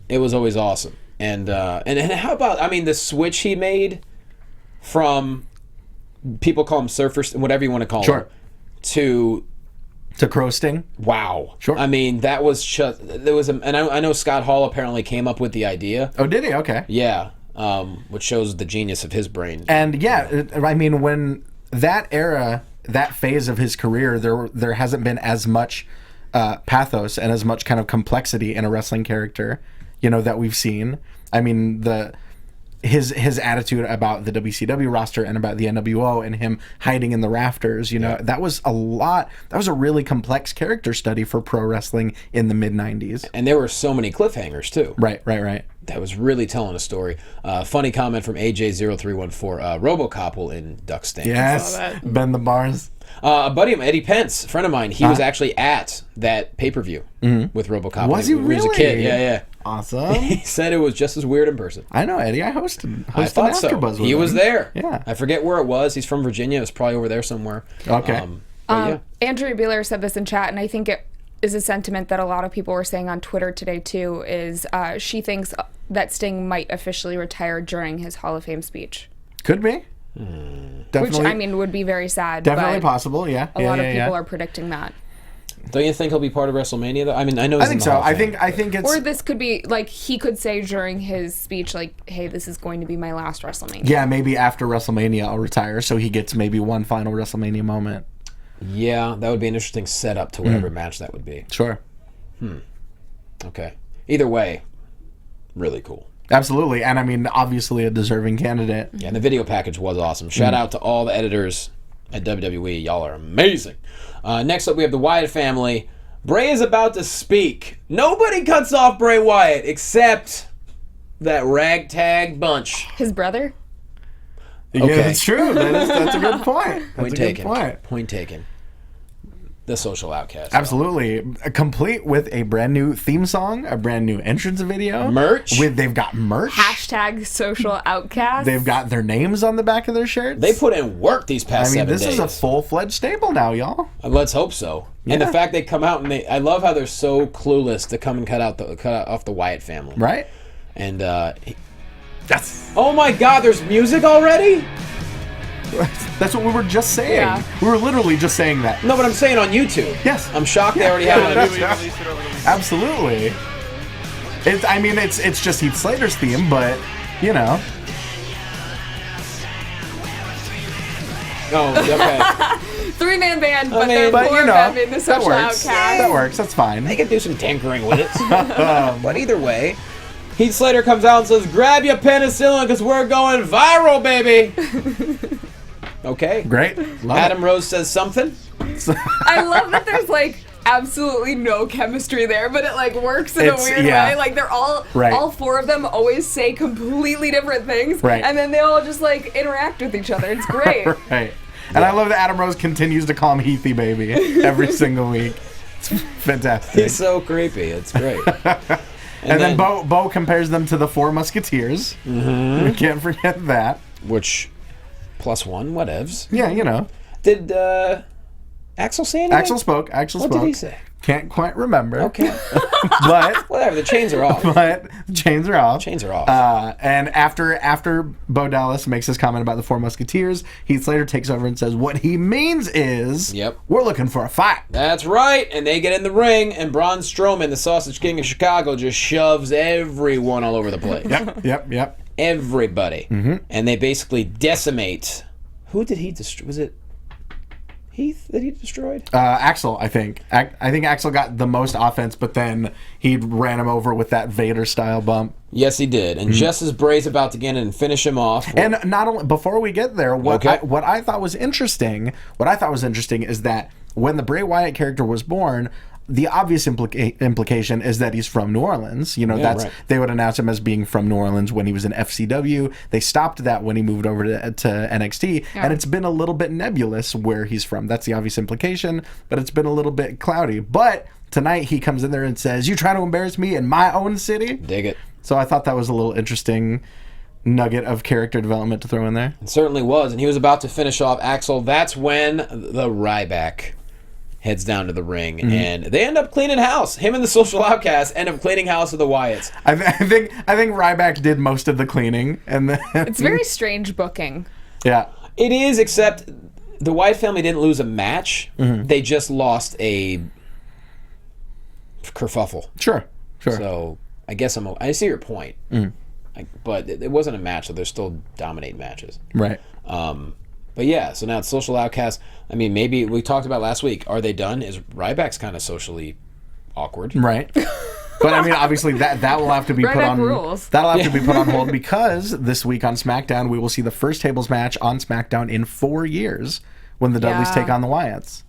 It was always awesome. And how about, the switch he made from, people call him surfers, whatever you want to call him, to Crow Sting. wow. Sure. That was just, and I know Scott Hall apparently came up with the idea. Oh, did he? Okay. Yeah. Which shows the genius of his brain. And when that era, that phase of his career, there hasn't been as much pathos and as much kind of complexity in a wrestling character, that we've seen. his attitude about the WCW roster and about the NWO and him hiding in the rafters, that was a really complex character study for pro wrestling in the mid-90s. And there were so many cliffhangers too. Right. That was really telling a story. Funny comment from AJ0314. RoboCop will induct Sting. Yes, bend the bars. A buddy of mine, Eddie Pence, a friend of mine, he was actually at that pay-per-view with RoboCop. Was he when he was a really? kid. Yeah. Awesome. He said it was just as weird in person. I know, Eddie. I hosted I thought so. AfterBuzz with He him. was there. Yeah. I forget where it was. He's from Virginia. It was probably over there somewhere. Okay. Andrea Beeler said this in chat, and I think it is a sentiment that a lot of people were saying on Twitter today too, is she thinks that Sting might officially retire during his Hall of Fame speech. Could be. Definitely. Which, I mean, would be very sad. Definitely but possible, yeah. A lot of people are predicting that. Don't you think he'll be part of WrestleMania though? I mean, I know he's I think in the so. Hall of I Fame. think it's... Or this could be, like, he could say during his speech, like, hey, this is going to be my last WrestleMania. Yeah, maybe after WrestleMania I'll retire, so he gets maybe one final WrestleMania moment. Yeah, that would be an interesting setup to whatever match that would be. Sure. Okay. Either way, really cool. Absolutely, and I mean, obviously a deserving candidate. Yeah, and the video package was awesome. Shout out to all the editors at WWE. Y'all are amazing. Next up, we have the Wyatt family. Bray is about to speak. Nobody cuts off Bray Wyatt except that ragtag bunch. His brother? Yeah, Okay. that's true. That's a good point. That's Point a taken. good point. Point taken. The social outcast. Absolutely, complete with a brand new theme song, a brand new entrance video, Merch. They've got merch. Hashtag social outcast. They've got their names on the back of their shirts. They put in work these past 7 days. this is a full-fledged stable now, y'all. Let's hope so. And the Yeah. fact they come out and I love how they're so clueless to come and cut off the Wyatt family. Right? And Yes. oh my God, there's music already? That's what we were just saying. Yeah. We were literally just saying that. No, but I'm saying on YouTube. Yes. I'm shocked they already have it on We YouTube. released it over the weekend. Absolutely. It's just Heath Slater's theme, but Oh, okay. 3-man band, but mean, they're but four of them in the that social works. outcast. That works. That's fine. They can do some tinkering with it. But either way, Heath Slater comes out and says, grab your penicillin because we're going viral, baby. Okay. Great. Love Adam Rose says something. I love that there's like absolutely no chemistry there, but it like works in a It's- weird yeah. way. Like they're all Right. four of them always say completely different things, Right. and then they all just like interact with each other. It's great. Right. And I love that Adam Rose continues to call him Heathy Baby every single week. It's fantastic. He's so creepy. It's great. And then Bo compares them to the Four Musketeers. Mm-hmm. We can't forget that. Which, +1, whatevs. Yeah, Did Axel say anything? Axel spoke. What did he say? Can't quite remember. Okay. But Whatever, the chains are off. the chains are off. Chains are off. And after Bo Dallas makes his comment about the Four Musketeers, Heath Slater takes over and says what he means is, Yep. we're looking for a fight. That's right. And they get in the ring, and Braun Strowman, the Sausage King of Chicago, just shoves everyone all over the place. Yep. Everybody. Mm-hmm. And they basically decimate. Who did he destroy? Was it Heath that he destroyed? Axel, I think. I think Axel got the most offense, but then he ran him over with that Vader-style bump. Yes, he did. And just as Bray's about to get in and finish him off. And not only before we get there, what Okay. I thought was interesting is that when the Bray Wyatt character was born, the obvious implication is that he's from New Orleans. right. They would announce him as being from New Orleans when he was in FCW. They stopped that when he moved over to NXT, and it's been a little bit nebulous where he's from. That's the obvious implication, but it's been a little bit cloudy. But tonight he comes in there and says, "You trying to embarrass me in my own city?" Dig it. So I thought that was a little interesting nugget of character development to throw in there. It certainly was. And he was about to finish off Axel. That's when the Ryback heads down to the ring, and they end up cleaning house. Him and the Social Outcasts end up cleaning house of the Wyatts. I think Ryback did most of the cleaning, and then It's very strange booking. yeah. It is, except the Wyatt family didn't lose a match. They just lost a kerfuffle. Sure. So I guess I see your point. But it wasn't a match, so they're still dominating matches. Right. But yeah, so now it's Social Outcasts. I mean, maybe we talked about last week. Are they done? Is Ryback's kind of socially awkward? Right. But I mean, obviously that will have to be put Ryback on. rules. That'll have to be put on hold because this week on SmackDown we will see the first tables match on SmackDown in 4 years when the Dudleys Yeah. take on the Wyatts.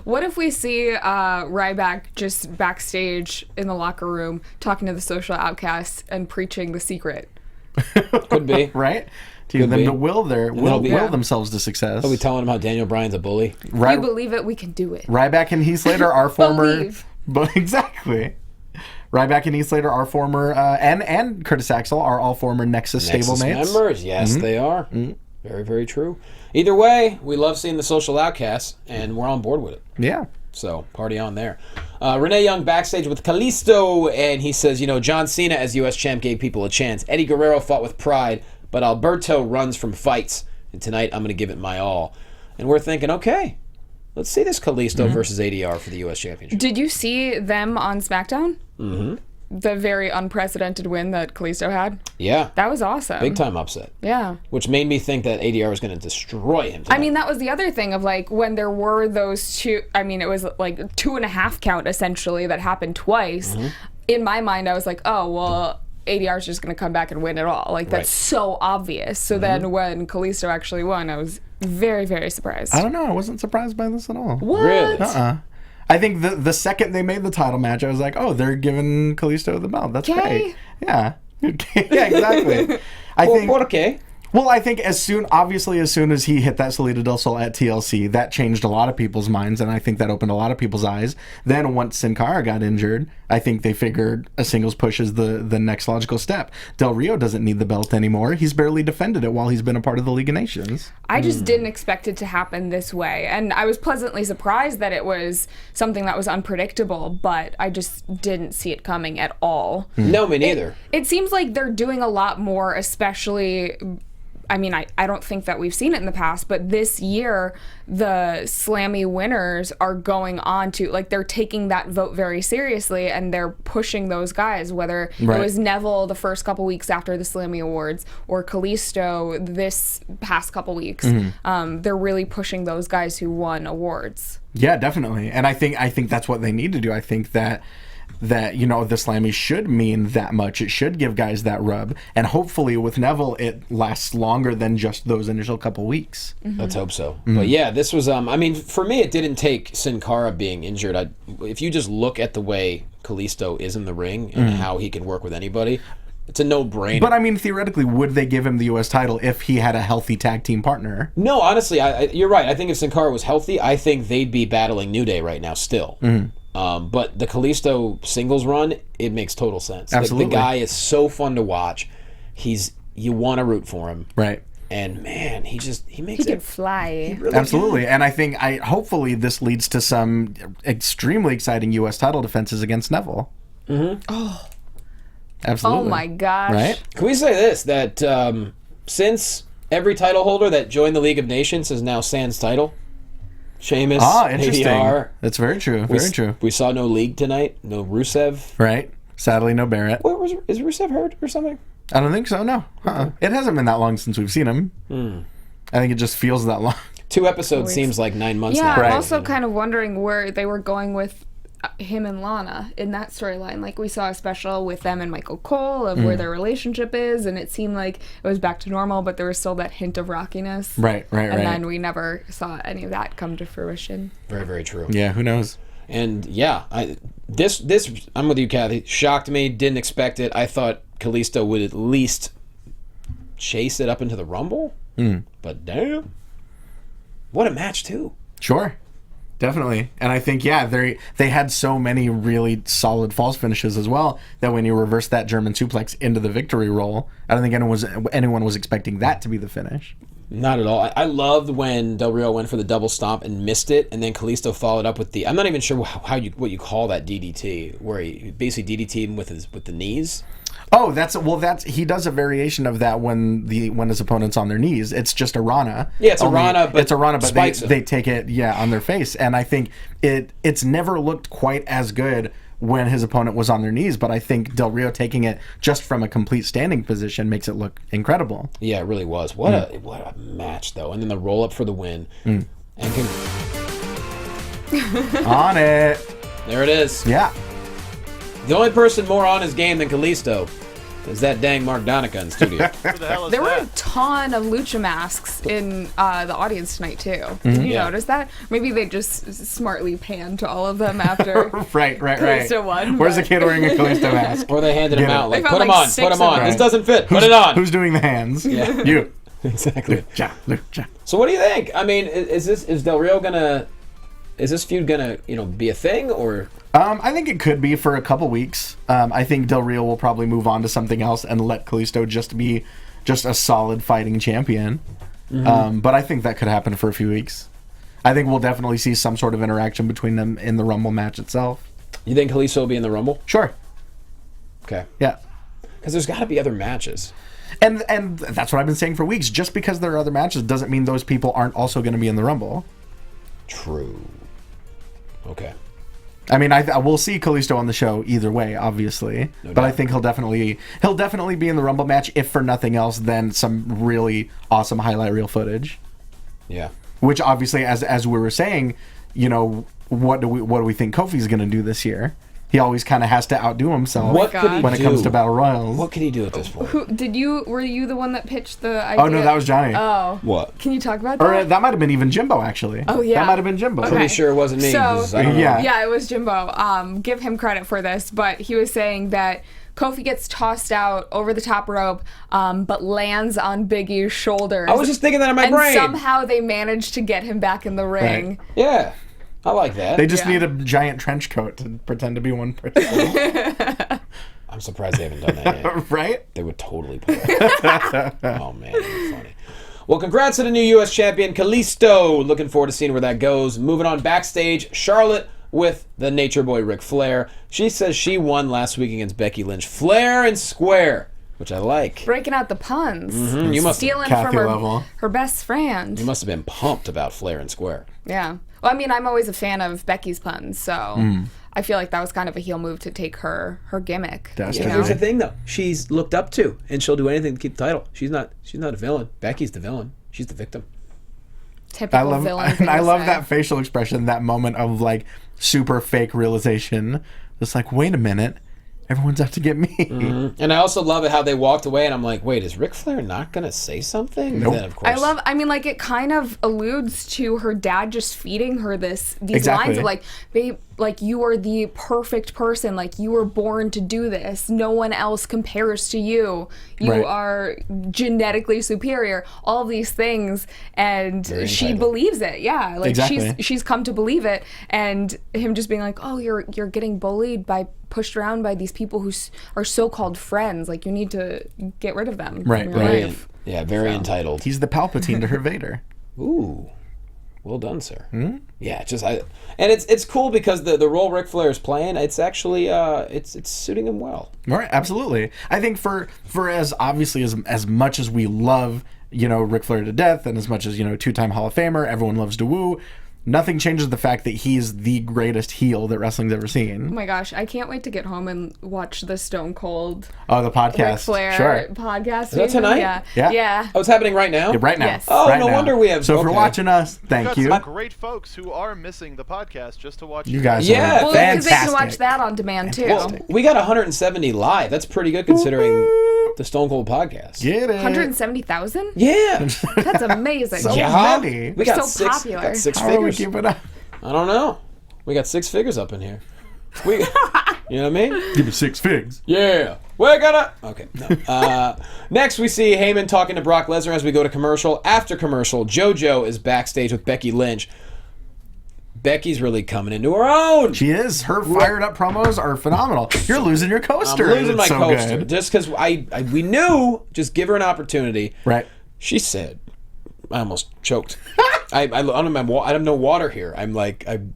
What if we see Ryback just backstage in the locker room talking to the social outcasts and preaching the secret? Could be. Right? To get them be. to will Yeah. themselves to success. Are we telling him how Daniel Bryan's a bully? You believe it, we can do it. Ryback and Heath Slater are former. Believe. But exactly. Ryback and Heath Slater are former, and Curtis Axel are all former Nexus stablemates. Members, yes, they are. Very, very true. Either way, we love seeing the social outcasts, and we're on board with it. Yeah. So, party on there. Renee Young backstage with Kalisto, and he says, John Cena as U.S. champ gave people a chance. Eddie Guerrero fought with pride, but Alberto runs from fights, and tonight I'm going to give it my all. And we're thinking, okay, let's see this Kalisto versus ADR for the U.S. Championship. Did you see them on SmackDown? Mm-hmm. The very unprecedented win that Kalisto had? Yeah. That was awesome. Big time upset. Yeah. Which made me think that ADR was going to destroy him tonight. I mean, that was the other thing of like when there were those two, I mean, it was like 2.5 count essentially that happened twice. In my mind, I was like, oh, well, ADR is just going to come back and win it all. Like, that's so obvious. So then when Kalisto actually won, I was very, very surprised. I don't know. I wasn't surprised by this at all. What? Really? I think the second they made the title match, I was like, oh, they're giving Kalisto the belt. That's Okay. great. Yeah. Yeah, exactly. I think as soon as he hit that Salida del Sol at TLC, that changed a lot of people's minds, and I think that opened a lot of people's eyes. Then once Sin Cara got injured, I think they figured a singles push is the next logical step. Del Rio doesn't need the belt anymore. He's barely defended it while he's been a part of the League of Nations. I just didn't expect it to happen this way. And I was pleasantly surprised that it was something that was unpredictable, but I just didn't see it coming at all. No, me neither. It seems like they're doing a lot more, especially... I mean, I don't think that we've seen it in the past, but this year, the Slammy winners are going on to, like, they're taking that vote very seriously, and they're pushing those guys, whether it was Neville the first couple weeks after the Slammy Awards, or Kalisto this past couple weeks. They're really pushing those guys who won awards. Yeah, definitely. And I think that's what they need to do. I think that the Slammy should mean that much. It should give guys that rub, and hopefully with Neville it lasts longer than just those initial couple weeks. Let's hope so. But yeah, this was I mean, for me it didn't take Sin Cara being injured. If you just look at the way Kalisto is in the ring and how he can work with anybody, it's a no-brainer. But I mean, theoretically, would they give him the U.S. title if he had a healthy tag team partner? No, honestly, you're right. I think if Sin Cara was healthy, I think they'd be battling New Day right now still. But the Kalisto singles run, it makes total sense. Absolutely. The guy is so fun to watch. You want to root for him. Right. And man, he makes He can it. fly. Absolutely. And I think hopefully this leads to some extremely exciting U.S. title defenses against Neville. Oh. Absolutely. Oh my gosh. Right? Can we say this, that since every title holder that joined the League of Nations is now Sans title? Sheamus, interesting. ADR. That's very true. Very true. We saw no League tonight. No Rusev. Right. Sadly, no Barrett. Is Rusev hurt or something? I don't think so, no. It hasn't been that long since we've seen him. I think it just feels that long. 2 episodes seems like 9 months Yeah, now. I'm also kind of wondering where they were going with him and Lana in that storyline. Like, we saw a special with them and Michael Cole of where their relationship is, and it seemed like it was back to normal, but there was still that hint of rockiness. Right. And then we never saw any of that come to fruition. Very, very true. Yeah, who knows? And yeah, this I'm with you, Cathy. Shocked me. Didn't expect it. I thought Kalisto would at least chase it up into the Rumble. But damn, what a match too. Sure. Definitely. And I think, yeah, they had so many really solid false finishes as well that when you reverse that German suplex into the victory roll, I don't think anyone was expecting that to be the finish. Not at all. I loved when Del Rio went for the double stomp and missed it, and then Kalisto followed up with the, I'm not even sure what you call that DDT, where he basically DDT'd him with the knees. Oh, that's he does a variation of that when his opponent's on their knees. It's just a Rana. Yeah, it's a Rana, but they take it on their face, and I think it's never looked quite as good when his opponent was on their knees, but I think Del Rio taking it just from a complete standing position makes it look incredible. Yeah, it really was. What a match though, and then the roll up for the win. And on it. There it is. Yeah. The only person more on his game than Kalisto is that dang Mark Donica in studio. Who the hell is There were a that? ton of lucha masks in the audience tonight too. Did you Yeah. notice that? Maybe they just smartly panned to all of them after. Right. Kalisto won, Where's the but- kid wearing a Kalisto mask? Or they handed him Get it. out like, They put found, him like, on, put 6 him on. of This them. doesn't fit. Put it on. Who's doing the hands? You. Exactly. Lucha. So what do you think? I mean, is Del Rio gonna? Is this feud gonna be a thing or? I think it could be for a couple weeks. I think Del Rio will probably move on to something else and let Kalisto just be a solid fighting champion. But I think that could happen for a few weeks. I think we'll definitely see some sort of interaction between them in the Rumble match itself. You think Kalisto will be in the Rumble? Sure. Okay. Yeah. Because there's got to be other matches. And that's what I've been saying for weeks. Just because there are other matches doesn't mean those people aren't also going to be in the Rumble. True. Okay. I mean, we'll see Kalisto on the show either way, obviously. No But I doubt. think he'll definitely be in the Rumble match, if for nothing else than some really awesome highlight reel footage. Yeah. Which obviously, as we were saying, what do we think Kofi's going to do this year? He always kind of has to outdo himself What could he when it do? comes to battle royals. What could he do at this point? Were you the one that pitched the idea? Oh no, that was Johnny. Oh. What? Can you talk about that? Or that might have been even Jimbo, actually. Oh, yeah. That might have been Jimbo. Pretty sure it wasn't me. So- 'cause I don't know. Yeah. Yeah, it was Jimbo. Give him credit for this, but he was saying that Kofi gets tossed out over the top rope, but lands on Big E's shoulders. I was just thinking that in my and brain. somehow they managed to get him back in the ring. Yeah. I like that. They just Yeah. need a giant trench coat to pretend to be one person. I'm surprised they haven't done that yet. Right? They would totally pull it. Oh, man, that'd be funny. Well, congrats to the new U.S. champion, Kalisto. Looking forward to seeing where that goes. Moving on backstage, Charlotte with the Nature Boy Ric Flair. She says she won last week against Becky Lynch. Fair and square, which I like. Breaking out the puns. You must Stealing Cathy from level. her best friend. You must have been pumped about Flair and square. Yeah. Well, I mean, I'm always a fan of Becky's puns, so I feel like that was kind of a heel move to take her gimmick. That's you true. know? Here's the thing, though. She's looked up to, and she'll do anything to keep the title. She's not a villain. Becky's the villain. She's the victim. Typical villain. thing I to love say. that facial expression, that moment of like super fake realization. It's like, wait a minute, everyone's out to get me. And I also love it how they walked away, and I'm like, wait, is Ric Flair not going to say something? Nope. And then, of course, I mean, like, it kind of alludes to her dad just feeding her these Exactly. lines of, like, babe, like, you are the perfect person. Like, you were born to do this. No one else compares to you. You Right. are genetically superior. All of these things. And Very she entitled. believes it. Yeah. Like, Exactly. she's come to believe it. And him just being like, oh, you're getting bullied pushed around by these people who are so-called friends. Like, you need to get rid of them. from Right, your right. very, life. very entitled. He's the Palpatine to her Vader. Ooh, well done, sir. Yeah, and it's cool because the role Ric Flair is playing, it's actually it's suiting him well. Right, absolutely. I think for as obviously as much as we love, Ric Flair to death, and as much as, two-time Hall of Famer, everyone loves to woo, nothing changes the fact that he's the greatest heel that wrestling's ever Oh seen. my gosh, I can't wait to get home and watch the Stone Cold Oh, the podcast. Ric Flair Sure. podcast. Is that tonight? Yeah. Yeah. Yeah. Oh, it's happening right now? Yeah, right now. Yes. Oh, Right no now. wonder we have- So if you're okay. watching us, thank Got you. some great folks who are missing the podcast just to watch You it. guys Yeah, are Well, fantastic. because they can watch that on demand too. Well, we got 170 live. That's pretty good considering the Stone Cold podcast. Get it. 170,000? Yeah. That's amazing. So Yeah. many. We got So six, popular. got six How are we figures. keeping up? I don't know. We got 6 figures up in here. You know what I mean? Give me 6 figs. Yeah. We're gonna. Okay. No. Next, we see Heyman talking to Brock Lesnar as we go to commercial. After commercial, JoJo is backstage with Becky Lynch. Becky's really coming into her own. She is. Her fired up promos are phenomenal. You're losing your I'm coaster. losing my It's so coaster good. just because we knew. Just give her an opportunity. Right. She said, I almost choked. I don't have no water here. I'm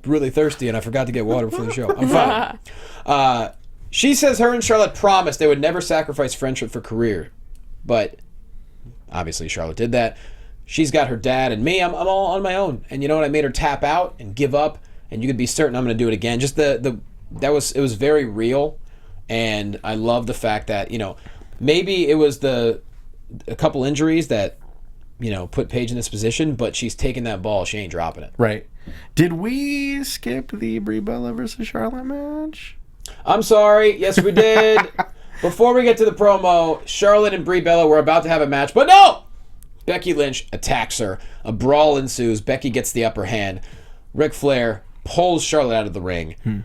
really thirsty and I forgot to get water before the show. I'm fine. She says her and Charlotte promised they would never sacrifice friendship for career. But obviously Charlotte did that. She's got her dad and me. I'm all on my own. And you know what? I made her tap out and give up. And you could be certain I'm going to do it again. Just it was very real. And I love the fact that, maybe it was a couple injuries that, put Paige in this position, but she's taking that ball. She ain't dropping it. Right. Did we skip the Brie Bella versus Charlotte match? I'm sorry. Yes, we did. Before we get to the promo, Charlotte and Brie Bella were about to have a match, but no! Becky Lynch attacks her. A brawl ensues. Becky gets the upper hand. Ric Flair pulls Charlotte out of the ring.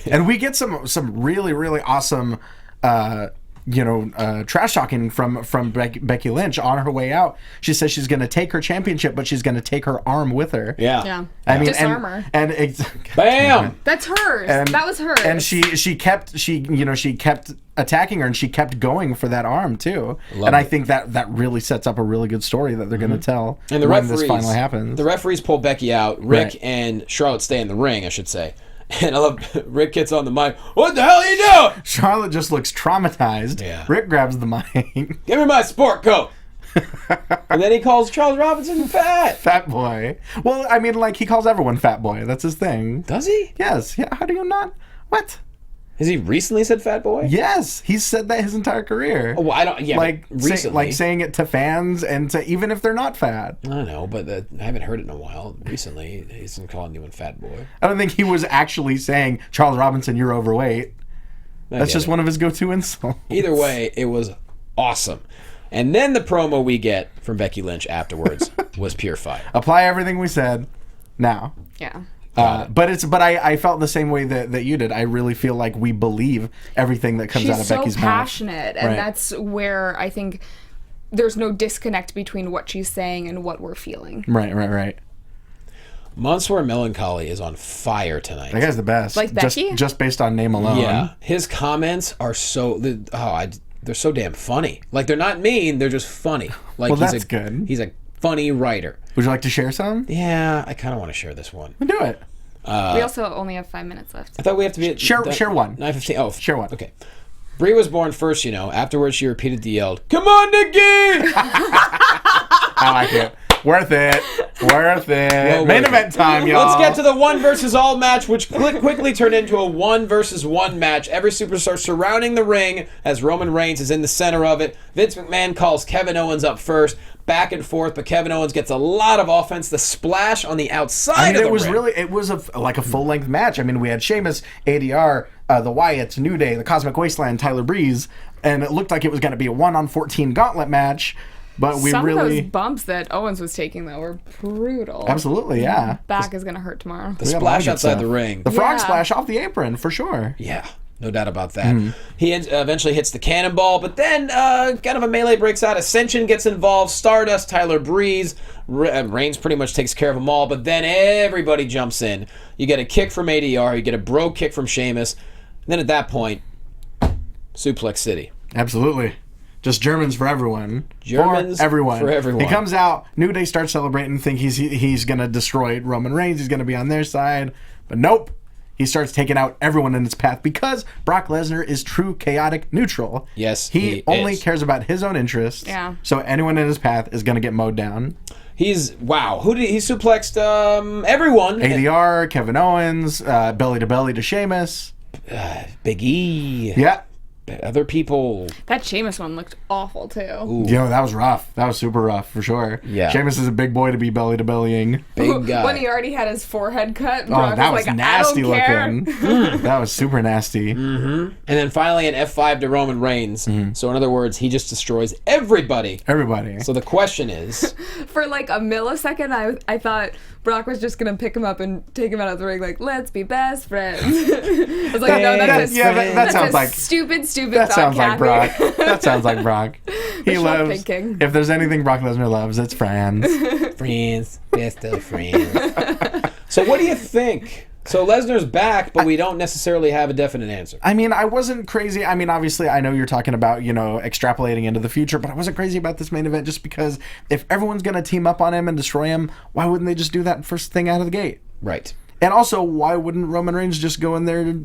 And we get some really, really awesome trash talking from Becky Lynch on her way out. She says she's going to take her championship, but she's going to take her arm with her. Yeah. I mean, disarm her. Bam! That's hers. That was hers. And she kept attacking her, and she kept going for that arm too. I think that really sets up a really good story that they're going to tell And the when referees, this finally happens. The referees pull Becky out. Rick Right. and Charlotte stay in the ring, I should say. And I love Rick gets on the mic. What the hell are you doing? Charlotte just looks traumatized. Yeah. Rick grabs the mic. Give me my sport coat. And then he calls Charles Robinson fat. Fat boy. Well, I mean, like, he calls everyone fat boy. That's his thing. Does he? Yes. Yeah. How do you not? What? Has he recently said fat boy? Yes. He's said that his entire career. Oh, well, I don't. Yeah, Like, recently. saying it to fans and to even if they're not fat. I don't know, but I haven't heard it in a while. Recently, he's been calling anyone fat boy. I don't think he was actually saying, Charles Robinson, you're overweight. That's just one of his go-to insults. Either way, it was awesome. And then the promo we get from Becky Lynch afterwards was pure fire. Apply everything we said now. Yeah. But I felt the same way that you did. I really feel like we believe everything that comes out of Becky's She's so passionate, and that's where I think there's no disconnect between what she's saying and what we're feeling. mouth. Right. Mansoor Melancholy is on fire tonight. That guy's the best. Like Becky? Just based on name alone. Yeah, his comments are so they're so damn funny. Like they're not mean, they're just funny. Like Well, that's good. He's a funny writer. Would you like to share some? Yeah, I kind of want to share this one. Do it. We also only have 5 minutes left. I thought we have to be at Share one. 9:15. Oh, Share one. Okay. Brie was born first, you know. Afterwards, she repeatedly yelled, "Come on, Nikki!" I like it. Worth it. Well, Main worth event time, y'all. Let's get to the 1 versus all match, which quickly turned into a 1 versus 1 match. Every superstar surrounding the ring as Roman Reigns is in the center of it. Vince McMahon calls Kevin Owens up first, back and forth, but Kevin Owens gets a lot of offense. The splash on the outside of the ring. It was like a full-length match. I mean, we had Sheamus, ADR, the Wyatts, New Day, the Cosmic Wasteland, Tyler Breeze, and it looked like it was going to be a 1-on-14 gauntlet match. But we Some really of those bumps that Owens was taking, though, were brutal. absolutely, yeah. Back is going to hurt tomorrow. The splash outside the ring. The frog Yeah. splash off the apron for sure. Yeah, no doubt about that. He eventually hits the cannonball, but then kind of a melee breaks out. Ascension gets involved. Stardust, Tyler Breeze. Reigns pretty much takes care of them all, but then everybody jumps in. You get a kick from ADR. You get a bro kick from Sheamus. And then at that point, Suplex City. Absolutely. Just Germans for everyone. Germans for everyone. for everyone. He comes out, New Day starts celebrating, think he's going to destroy Roman Reigns, he's going to be on their side. But nope. He starts taking out everyone in his path because Brock Lesnar is true chaotic neutral. Yes, he only is. cares about his own interests. Yeah. So anyone in his path is going to get mowed down. He's Who did he suplexed? Everyone. ADR, Kevin Owens, belly to belly to Sheamus. Big E. Yeah. Other people. That Sheamus one looked awful, too. Yo, that was rough. That was super rough for sure. Yeah. Sheamus is a big boy to be belly to bellying. Big guy. When he already had his forehead cut, Oh, Brock that was was like, nasty I don't care. looking. That was super nasty. And then finally an F5 to Roman Reigns. So in other words, he just destroys everybody. Everybody. So the question is, For like a millisecond, I thought Brock was just going to pick him up and take him out of the ring like, let's be best friends. I was like, no, that's that sounds like stupid that thought, sounds like Cathy. Brock. That sounds like Brock. He Wishful loves. thinking. If there's anything Brock Lesnar loves, it's friends. friends, best of friends. So what do you think? So Lesnar's back, but we don't necessarily have a definite answer. I mean, I wasn't crazy. I mean, obviously, I know you're talking about, extrapolating into the future, but I wasn't crazy about this main event just because if everyone's going to team up on him and destroy him, why wouldn't they just do that first thing out of the gate? Right. And also, why wouldn't Roman Reigns just go in there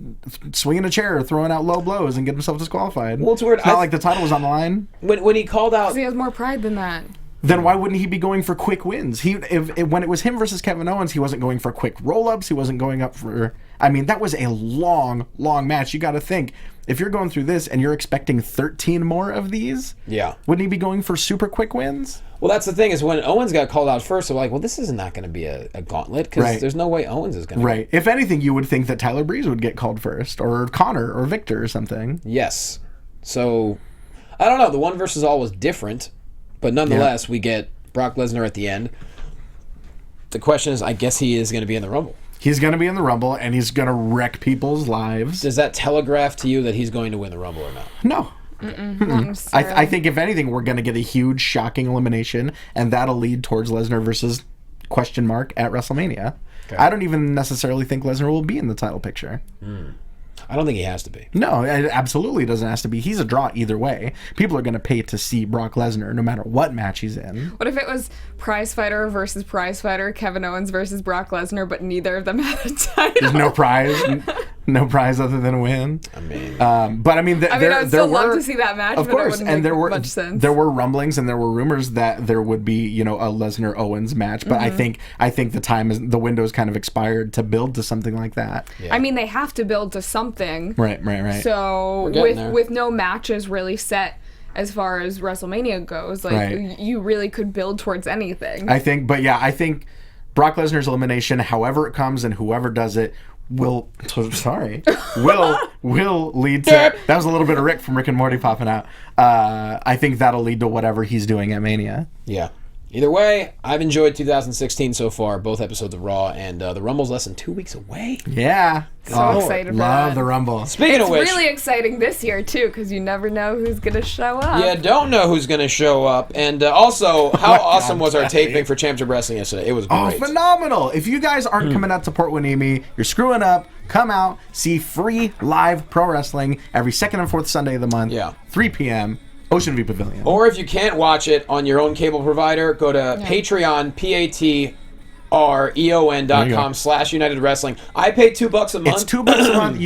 swinging a chair, throwing out low blows, and get himself disqualified? Well, it's weird. It's not like the title was on the line. When he called out, He has more pride than that. then why wouldn't he be going for quick wins? When it was him versus Kevin Owens, he wasn't going for quick roll-ups. He wasn't going up for... I mean, that was a long, long match. You got to think, if you're going through this and you're expecting 13 more of these, wouldn't he be going for super quick wins? Well, that's the thing, is when Owens got called out first, they're like, well, this is not going to be a gauntlet, because there's no way Owens is going to. Right. If anything, you would think that Tyler Breeze would get called first, or Connor, or Victor, or something. Yes. So, I don't know. The 1 versus all was different, but nonetheless, we get Brock Lesnar at the end. The question is, I guess he is going to be in the Rumble. He's going to be in the Rumble, and he's going to wreck people's lives. Does that telegraph to you that he's going to win the Rumble or not? No. I think, if anything, we're going to get a huge, shocking elimination, and that'll lead towards Lesnar versus question mark at WrestleMania. Okay. I don't even necessarily think Lesnar will be in the title picture. I don't think he has to be. No, it absolutely doesn't have to be. He's a draw either way. People are going to pay to see Brock Lesnar no matter what match he's in. What if it was prize fighter versus prize fighter, Kevin Owens versus Brock Lesnar, but neither of them had a title? There's no prize. No prize other than a win. I mean, but I mean, I'd still love to see that match. Of course, but it and wouldn't make much sense. There were rumblings and there were rumors that there would be, a Lesnar Owens match. But I think the window's kind of expired to build to something like that. Yeah. I mean, they have to build to something. Right. So with no matches really set as far as WrestleMania goes, you really could build towards anything. I think Brock Lesnar's elimination, however it comes and whoever does it, will lead to... That was a little bit of Rick from Rick and Morty popping out. I think that'll lead to whatever he's doing at Mania. Yeah. Either way, I've enjoyed 2016 so far, both episodes of Raw, and the Rumble's less than 2 weeks away. Yeah. So excited for love that. the Rumble. Speaking of which... It's really exciting this year, too, because you never know who's going to show up. Yeah, don't know who's going to show up. And also, how awesome was our taping for Championship Wrestling yesterday? It was great. Oh, phenomenal. If you guys aren't coming out to Port Hueneme, you're screwing up. Come out, see free live pro wrestling every second and fourth Sunday of the month, 3 p.m., Ocean View Pavilion. Or if you can't watch it on your own cable provider, go to Patreon, patreon.com/United Wrestling. I pay $2 a month. It's $2 a month.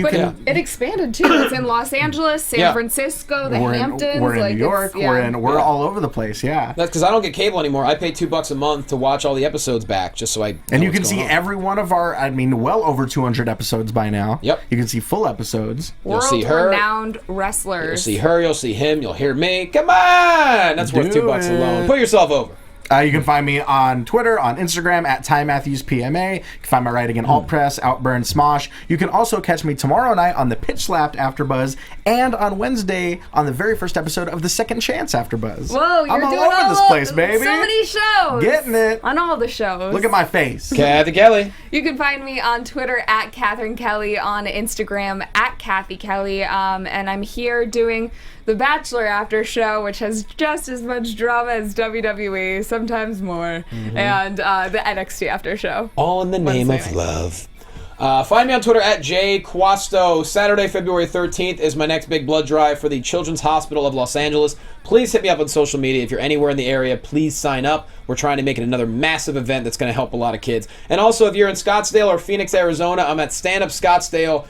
It expanded too. It's in Los Angeles, San Francisco, the Hamptons. We're in New York. We're all over the place. Yeah. That's because I don't get cable anymore. I pay $2 a month to watch all the episodes back, just so I. And you can see every one of our. well over 200 episodes by now. Yep. You can see full episodes. You'll see her. World-renowned wrestlers. You'll see her. You'll see him. You'll hear me. Come on! That's worth $2 alone. Put yourself over. You can find me on Twitter, on Instagram, at Ty Matthews PMA. You can find my writing in Alt Press, Outburn, Smosh. You can also catch me tomorrow night on the Pitch Slapped AfterBuzz, and on Wednesday on the very first episode of the Second Chance AfterBuzz. Whoa, I'm all over this place, baby. So many shows. Getting it. On all the shows. Look at my face. Cathy Kelley. You can find me on Twitter at Catherine Kelley, on Instagram at Cathy Kelley, and I'm here doing the Bachelor After Show, which has just as much drama as WWE, sometimes more, and the NXT After Show. All in the name of love. Find me on Twitter at JQuasto. Saturday, February 13th is my next big blood drive for the Children's Hospital of Los Angeles. Please hit me up on social media. If you're anywhere in the area, please sign up. We're trying to make it another massive event that's going to help a lot of kids. And also, if you're in Scottsdale or Phoenix, Arizona, I'm at Stand Up Scottsdale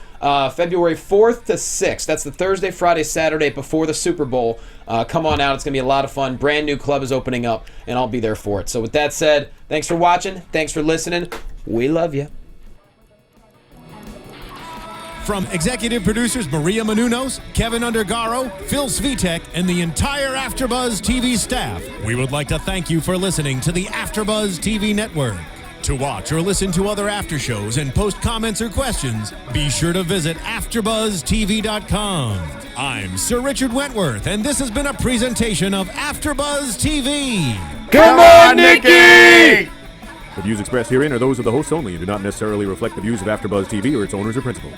February 4th to 6th. That's the Thursday, Friday, Saturday before the Super Bowl. Come on out. It's going to be a lot of fun. Brand new club is opening up, and I'll be there for it. So with that said, thanks for watching. Thanks for listening. We love you. From executive producers Maria Menounos, Kevin Undergaro, Phil Svitek, and the entire AfterBuzz TV staff, we would like to thank you for listening to the AfterBuzz TV network. To watch or listen to other after shows and post comments or questions, be sure to visit AfterBuzzTV.com. I'm Sir Richard Wentworth, and this has been a presentation of AfterBuzz TV. Come on, Nikki! The views expressed herein are those of the hosts only and do not necessarily reflect the views of AfterBuzz TV or its owners or principals.